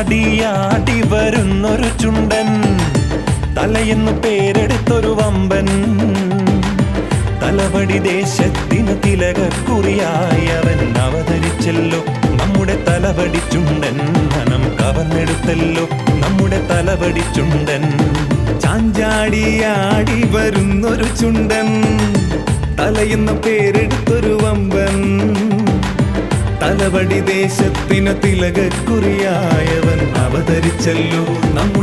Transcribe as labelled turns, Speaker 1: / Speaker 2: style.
Speaker 1: ചാഞ്ചാടിയാടി വരുന്നൊരു ചുണ്ടൻ, തലയെന്നു പേരെടുത്തൊരു വമ്പൻ. തലവടി ദേശത്തിന് തിലകക്കുറിയായി അവൻ അവതരിച്ചല്ലോ. നമ്മുടെ തലവടി ചുണ്ടൻ മനം കവർന്നെടുത്തല്ലോ. നമ്മുടെ തലവടി ചുണ്ടൻ.
Speaker 2: ചാഞ്ചാടിയാടി വരുന്നൊരു ചുണ്ടൻ, തലയെന്നു പേരെടുത്തൊരു വമ്പൻ. തലവടി ദേശത്തിന് തിലകക്കുറിയായവൻ അവതരിച്ചല്ലോ. നമ്മുടെ